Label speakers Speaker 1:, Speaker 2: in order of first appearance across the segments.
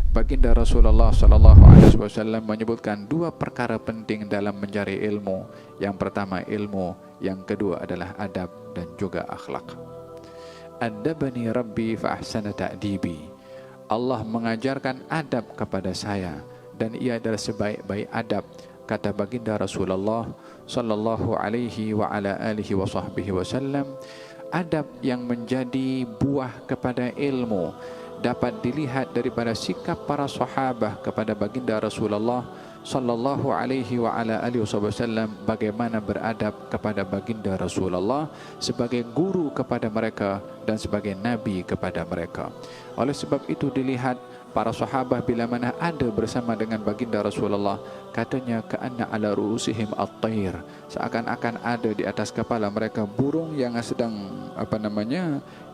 Speaker 1: Baginda Rasulullah SAW menyebutkan dua perkara penting dalam mencari ilmu. Yang pertama ilmu, yang kedua adalah adab dan juga akhlak. Adabani Rabbi fa ahsana ta'dibi. Allah mengajarkan adab kepada saya dan ia adalah sebaik-baik adab, kata baginda Rasulullah sallallahu alaihi wa ala alihi wa sahbihi wasallam. Adab yang menjadi buah kepada ilmu dapat dilihat daripada sikap para sahabat kepada baginda Rasulullah sallallahu alaihi wa ala alihi wasallam, bagaimana beradab kepada baginda Rasulullah sebagai guru kepada mereka dan sebagai nabi kepada mereka. Oleh sebab itu dilihat para sahabat bila mana ada bersama dengan baginda Rasulullah, katanya ka'anna ala ru'usihim at-tair, seakan-akan ada di atas kepala mereka burung yang sedang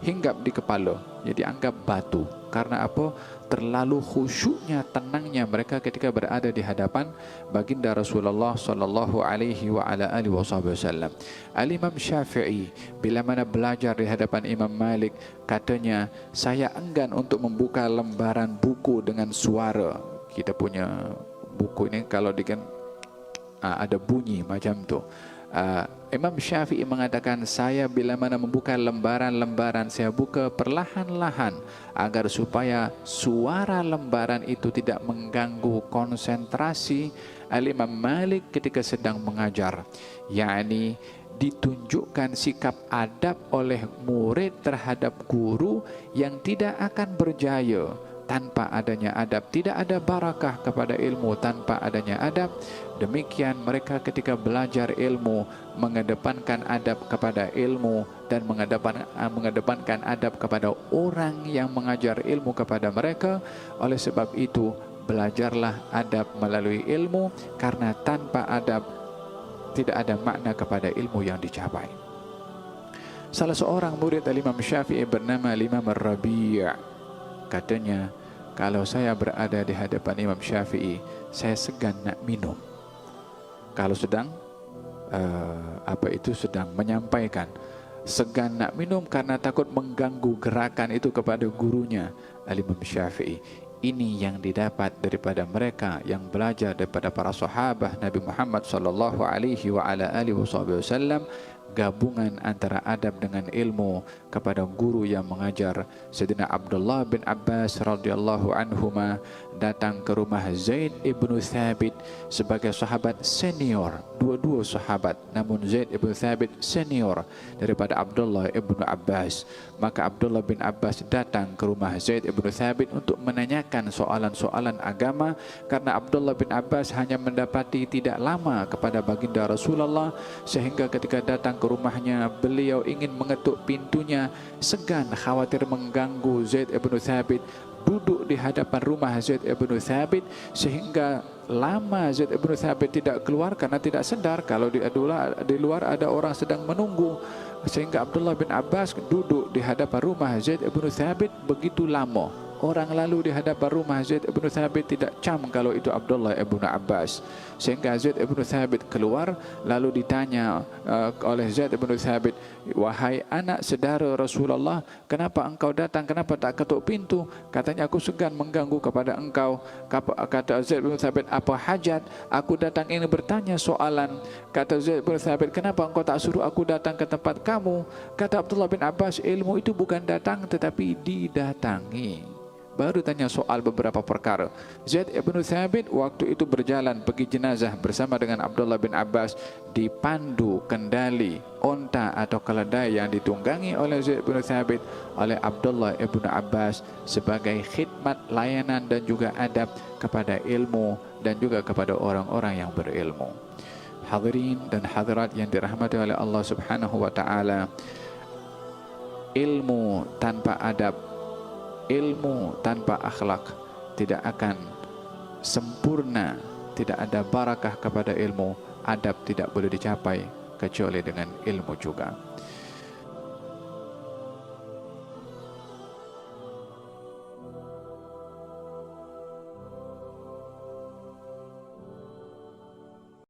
Speaker 1: hinggap di kepala, jadi anggap batu. Karena apa? Terlalu khusyuknya, tenangnya mereka ketika berada di hadapan baginda Rasulullah sallallahu alaihi wa ala alihi wasallam. Al-Imam Syafi'i bila mana belajar di hadapan Imam Malik, katanya saya enggan untuk membuka lembaran buku dengan suara. Kita punya buku ini kalau ada bunyi macam tu. Imam Syafi'i mengatakan, saya bila mana membuka lembaran-lembaran, saya buka perlahan-lahan agar supaya suara lembaran itu tidak mengganggu konsentrasi Al-Imam Malik ketika sedang mengajar. yakni ditunjukkan sikap adab oleh murid terhadap guru yang tidak akan berjaya tanpa adanya adab. Tidak ada barakah kepada ilmu tanpa adanya adab. Demikian mereka ketika belajar ilmu mengedepankan adab kepada ilmu dan mengedepankan adab kepada orang yang mengajar ilmu kepada mereka. Oleh sebab itu belajarlah adab melalui ilmu, karena tanpa adab tidak ada makna kepada ilmu yang dicapai. Salah seorang murid Imam Syafi'i bernama Imam Rabi', katanya, kalau saya berada di hadapan Imam Syafi'i, saya segan nak minum. Kalau sedang sedang menyampaikan, segan nak minum karena takut mengganggu gerakan itu kepada gurunya Imam Syafi'i. Ini yang didapat daripada mereka yang belajar daripada para sahabat Nabi Muhammad sallallahu alaihi wa ala alihi wasallam, gabungan antara adab dengan ilmu kepada guru yang mengajar. Sayyidina Abdullah bin Abbas radhiyallahu anhuma datang ke rumah Zaid ibn Thabit sebagai sahabat senior, dua-dua sahabat, namun Zaid ibn Thabit senior daripada Abdullah ibn Abbas. Maka Abdullah bin Abbas datang ke rumah Zaid ibn Thabit untuk menanyakan soalan-soalan agama, karena Abdullah bin Abbas hanya mendapati tidak lama kepada baginda Rasulullah, sehingga ketika datang ke rumahnya beliau ingin mengetuk pintunya, segan khawatir mengganggu Zaid ibn Thabit. Duduk di hadapan rumah Zaid ibn Thabit sehingga lama Zaid ibn Thabit tidak keluar karena tidak sedar kalau di luar ada orang sedang menunggu. Sehingga Abdullah bin Abbas duduk di hadapan rumah Zaid ibn Thabit begitu lama. Orang lalu di hadapan rumah Zaid ibn Thabit tidak cam kalau itu Abdullah ibn Abbas. Sehingga Zaid ibn Thabit keluar, lalu ditanya oleh Zaid ibn Thabit, wahai anak saudara Rasulullah, kenapa engkau datang, kenapa tak ketuk pintu? Katanya, aku segan mengganggu kepada engkau. Kata Zaid ibn Thabit, apa hajat? Aku datang ini bertanya soalan. Kata Zaid ibn Thabit, kenapa engkau tak suruh aku datang ke tempat kamu? Kata Abdullah bin Abbas, ilmu itu bukan datang tetapi didatangi. Baru tanya soal beberapa perkara. Zaid ibn Thabit waktu itu berjalan pergi jenazah bersama dengan Abdullah bin Abbas, dipandu kendali onta atau keledai yang ditunggangi oleh Zaid ibn Thabit oleh Abdullah ibn Abbas sebagai khidmat, layanan dan juga adab kepada ilmu dan juga kepada orang-orang yang berilmu. Hadirin dan hadirat yang dirahmati oleh Allah Subhanahu wa taala, ilmu tanpa adab, ilmu tanpa akhlak tidak akan sempurna. Tidak ada barakah kepada ilmu. Adab tidak boleh dicapai kecuali dengan ilmu juga.